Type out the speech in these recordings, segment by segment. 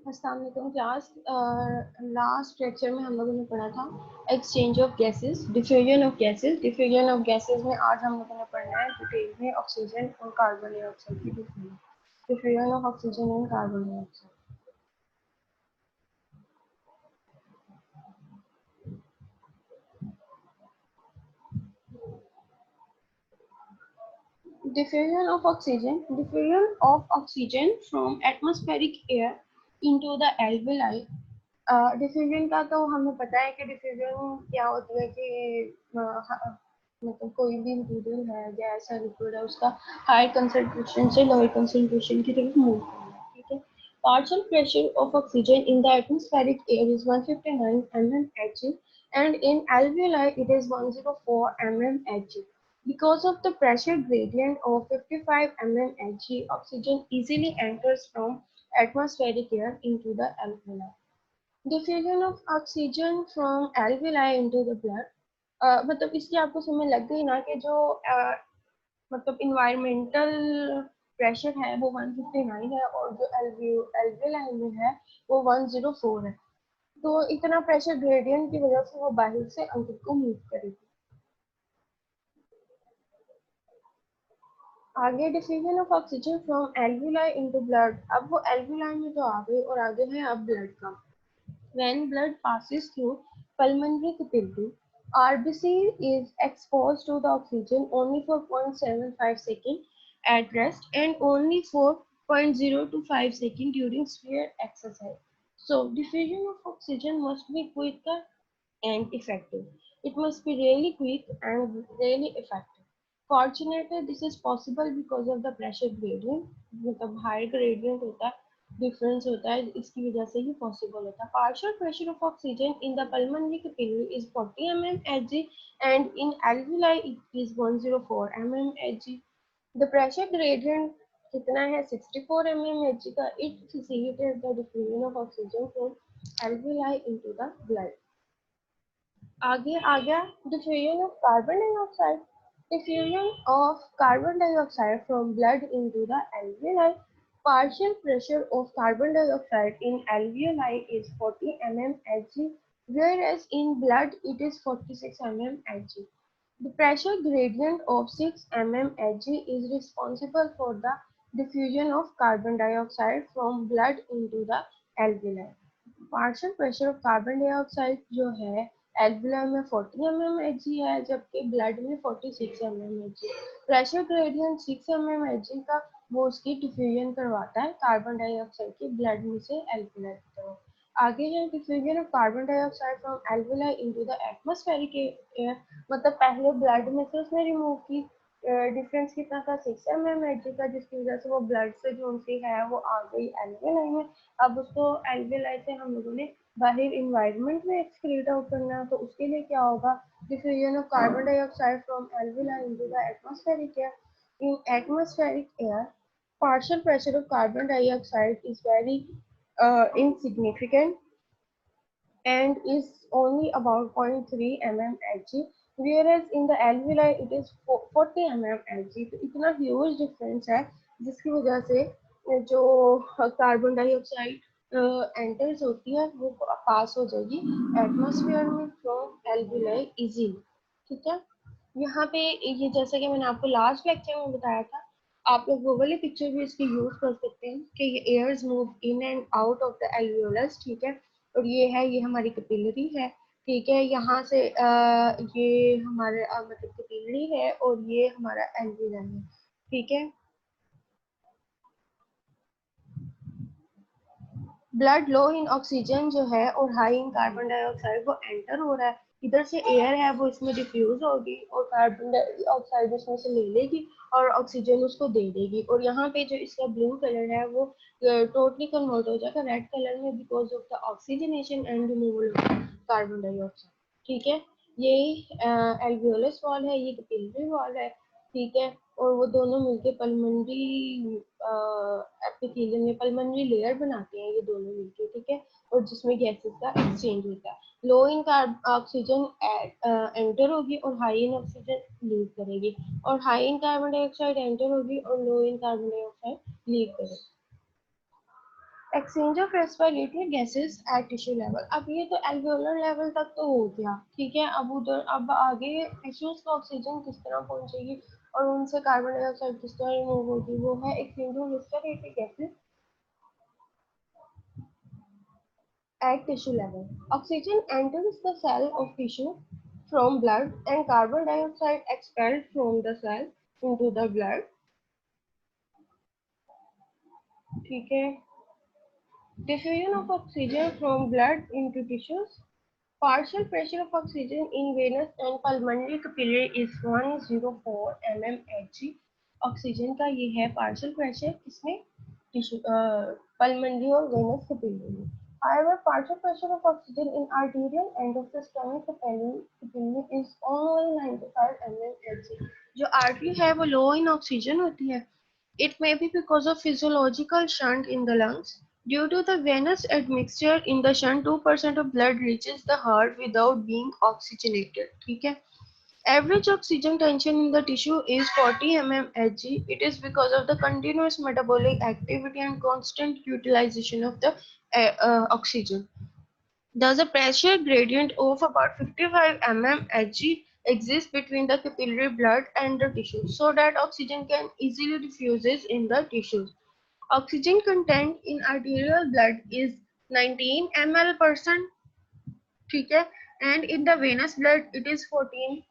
अस्सलाम वालेकुम class. Last lecture में हम लोगों ने पढ़ा था exchange of gases, diffusion of gases. Diffusion of gases में आज हम लोगों ने पढ़ना है डिटेल में ऑक्सीजन और कार्बन डाइऑक्साइड की diffusion of oxygen and carbon dioxide. Diffusion from atmospheric air into the alveoli। Diffusion का तो हमें पता है कि डिफ्यूजन क्या होती है कि मतलब कोई भी मटीरियल है, गैस है, लिक्विड है, उसका हाई कंसंट्रेशन से लोअर कंसंट्रेशन की तरफ मूव करना है। ठीक है। Partial pressure of oxygen in the atmospheric air is 159 mmHg and in alveoli it is 104 mmHg. Because of the pressure gradient of 55 mmHg, oxygen easily enters from atmospheric air into the alveoli. Diffusion of oxygen from alveoli into the blood। मतलब इसकी आपको समझ लग गई ना कि जो मतलब इन्वायरमेंटल प्रेशर है वो 159 है और जो एल्वियोलाई में है वो 104 है। तो इतना प्रेशर ग्रेडियंट की वजह से वो बाहर से अंदर को मूव करेगी। आगे diffusion of oxygen from alveoli into blood. अब वो एल्वियोलाई में तो आ गई और आगे है अब ब्लड का। When blood passes through pulmonary capillary, RBC is exposed to the oxygen only for 0.75 seconds at rest and only for 0.025 seconds during severe exercise. So, diffusion of oxygen must be quick and effective. It must be really quick and really effective. Fortunately, this is possible because of the pressure gradient. मतलब higher gradient होता है, difference होता है, इसकी वजह से ही possible होता है. Partial pressure of oxygen in the pulmonary capillary is 40 mmHg and in alveoli it is 104 mmHg. The pressure gradient कितना है 64 mmHg का. It facilitates the diffusion of oxygen from alveoli into the blood. आगे आ गया diffusion of carbon dioxide. Diffusion of carbon dioxide from blood into the alveoli. Partial pressure of carbon dioxide in alveoli is 40 mmHg, whereas in blood it is 46 mmHg. The pressure gradient of 6 mmHg is responsible for the diffusion of carbon dioxide from blood into the alveoli. Partial pressure of carbon dioxide जो है alveoli में 40 mmHg है जबकि blood में 46 mmHg। Pressure gradient 6 mmHg का वो उसकी diffusion करवाता है कार्बन डाइऑक्साइड के ब्लड में से एल्वियोलाई की तरफ। आगे है diffusion of carbon dioxide from alveoli into the atmospheric air. मतलब पहले ब्लड में से उसने रिमूव की, डिफरेंस कितना था 6 mmHg का, जिसकी वजह से वो ब्लड से जो उनकी है वो आ गई एल्वियोलाई में। अब उसको एल्वियोलाई से हम लोगों ने बाहर इन्वायरमेंट में एक्सक्रीट आउट करना है, तो उसके लिए क्या होगा, diffusion of carbon dioxide from alveoli into the atmospheric air. In atmospheric air partial pressure of carbon dioxide is very insignificant and is only about 0.3 mmHg, whereas in the alveoli it is 40 mmHg। तो इतना huge difference है जिसकी वजह से जो carbon dioxide enters होती है वो पास हो जाएगी एटमॉस्फेयर में फ्रॉम एल्वियोलाई इजीली। ठीक है। यहाँ पे ये जैसा कि मैंने आपको लास्ट लेक्चर में बताया था, आप लोग वो वाली पिक्चर भी इसकी यूज कर सकते हैं कि ये airs move in and out of the alveolus. ठीक है। और ये हमारी कैपिलरी है। ठीक है। यहाँ से ये हमारे मतलब कैपिलरी है और ये हमारा एल्वियोलाई है। ठीक है। ब्लड लो इन ऑक्सीजन जो है और हाई इन कार्बन डाइऑक्साइड वो एंटर हो रहा है, इधर से एयर है वो इसमें डिफ्यूज होगी और कार्बन डाइऑक्साइड उसमें से ले लेगी और ऑक्सीजन उसको दे देगी। और यहाँ पे जो इसका ब्लू कलर है वो टोटली कन्वर्ट हो जाएगा रेड कलर में because of the oxygenation and removal of carbon dioxide. ठीक है। ये एल्वियोलस वॉल है, ये कैपिलरी वॉल है। ठीक है। और वो दोनों मिलके पल्मोनरी एपिथेलियम या पल्मोनरी लेयर बनाते हैं ये दोनों मिलके। ठीक है। और जिसमें गैसेस का एक्सचेंज होता है। लो इन ऑक्सीजन एंटर होगी और हाई इन ऑक्सीजन लीव करेगी, और high in carbon dioxide enter होगी और लो इन कार्बन डाइऑक्साइड लीव करेगी। Exchange of respiratory gases at tissue level. अब ये तो एल्वेओलर लेवल तक तो हो गया, ठीक है। अब उधर अब आगे टिश्यूज को ऑक्सीजन किस तरह पहुंचेगी और उनसे कार्बन डाइऑक्साइड किस तरह रिमूव होगी, वो है exchange of respiratory gases at tissue level. Oxygen enters the cell of tissue from blood and carbon dioxide expelled from the cell into the blood. ठीक है। Diffusion of oxygen from blood into tissues. Partial pressure of oxygen in venous and pulmonary capillary is 104 mmHg. Oxygen का ये है partial pressure किसमें, tissue pulmonary और Venus capillary में। However, partial pressure of oxygen in arterial and of the stomach capillary is only 95 mmHg. जो artery है वो लो इन oxygen होती है। It may be because of physiological shunt in the lungs. Due to the venous admixture in the shunt, 2% of blood reaches the heart without being oxygenated. ठीक है? Average oxygen tension in the tissue is 40 mmHg. It is because of the continuous metabolic activity and constant utilization of the oxygen. Thus, a pressure gradient of about 55 mmHg exists between the capillary blood and the tissue, so that oxygen can easily diffuses in the tissues. Oxygen content in arterial blood is 19 ml%, ठीक है, and in the venous blood it is 14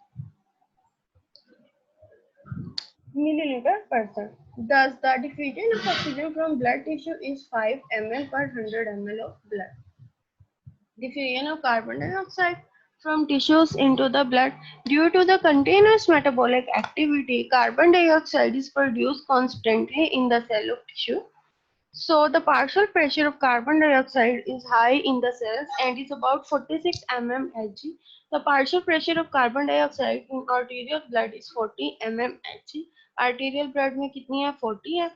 milliliter%. Thus, the diffusion of oxygen from blood tissue is 5 ml per 100 ml of blood. Diffusion of carbon dioxide from tissues into the blood. Due to the continuous metabolic activity, carbon dioxide is produced constantly in the cell of tissue. So the partial pressure of carbon dioxide is high in the cells and is about 46 mmHg. The partial pressure of carbon dioxide in arterial blood is 40 mmHg. Arterial blood में कितनी है, 40 है,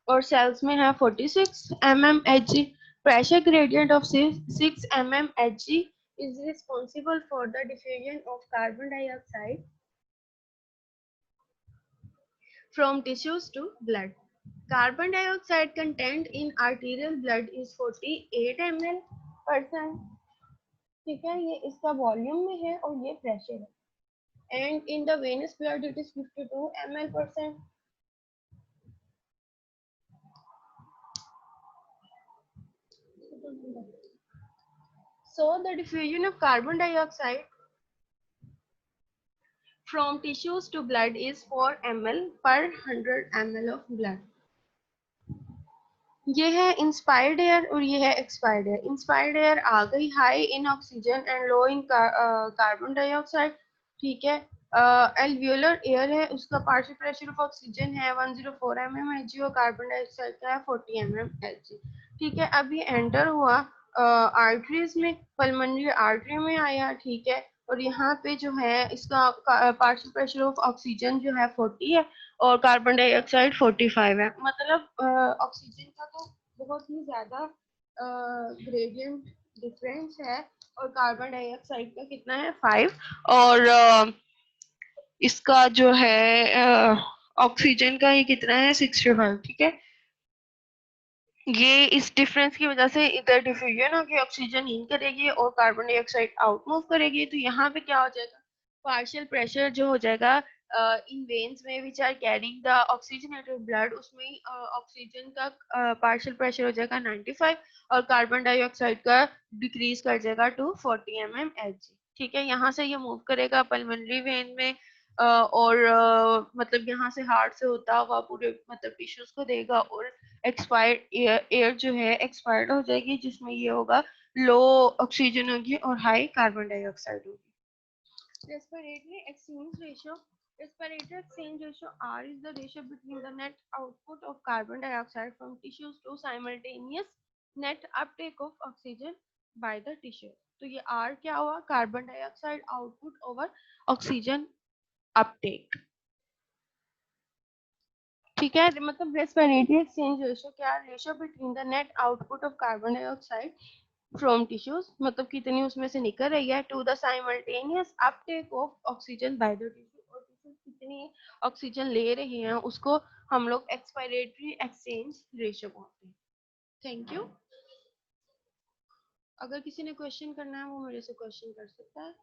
और cells में है 46 mmHg. Pressure gradient of 6 mmHg is responsible for the diffusion of carbon dioxide from tissues to blood. Carbon dioxide content in arterial blood is 48 ml%. ठीक है, ये इसका वॉल्यूम में है और ये प्रेशर है। And in the venous blood it is 52 ml%. So the diffusion of carbon dioxide from tissues to blood is 4 ml per 100 ml of blood. ये है इंस्पायर्ड एयर और ये है एक्सपायर्ड एयर। इंस्पायर्ड एयर आ गई high in oxygen and low in carbon dioxide, ठीक है। Alveolar air है, उसका पार्शियल प्रेशर ऑफ ऑक्सीजन है 104 mmHg और कार्बन डाइऑक्साइड का है 40 mmHg, ठीक है। अब ये एंटर हुआ आर्टरीज में, पल्मोनरी आर्टरी में आया, ठीक है। और यहाँ पे जो है इसका पार्शियल प्रेशर ऑफ ऑक्सीजन जो है 40 है और कार्बन डाइऑक्साइड 45 है। मतलब ऑक्सीजन का तो बहुत ही ज्यादा ग्रेडियंट डिफरेंस है और कार्बन डाइऑक्साइड का कितना है 5, और इसका जो है ऑक्सीजन का ये कितना है 65, ठीक है। ये इस डिफरेंस की वजह से इधर डिफ्यूजन होगी, ऑक्सीजन इन करेगी और कार्बन डाइऑक्साइड आउट मूव करेगी, तो यहाँ पे क्या हो जाएगा, पार्शियल प्रेशर जो हो जाएगा इन वेन्स में which are carrying the oxygenated blood, उसमें ऑक्सीजन का पार्शियल प्रेशर हो जाएगा 95 और कार्बन डाइऑक्साइड का डिक्रीज कर जाएगा टू 40 mmHg, ठीक है। यहाँ से ये मूव करेगा पल्मोनरी वेन में और मतलब यहाँ से हार्ट से होता हुआ पूरे मतलब टिश्यूज को देगा और एक्सपायर्ड एयर जो है एक्सपायर्ड हो जाएगी, जिसमें ये होगा लो ऑक्सीजन होगी और हाई कार्बन डाइऑक्साइड होगी। Respiratory exchange ratio. Respiratory exchange ratio R is the ratio between the net output of carbon dioxide from tissues to simultaneous net uptake of oxygen by the tissue. तो ये R क्या हुआ, carbon dioxide output over oxygen uptake, ठीक है। मतलब respiratory exchange ratio क्या, ratio between the net output of carbon dioxide from tissues, मतलब कितनी उसमें से निकल रही है, to the simultaneous uptake of oxygen by the tissue, और टिश्यू कितनी ऑक्सीजन ले रहे हैं उसको हम लोग एक्सपायरेटरी एक्सचेंज रेशियो बोलते हैं। Thank you. अगर किसी ने क्वेश्चन करना है वो मेरे से क्वेश्चन कर सकता है।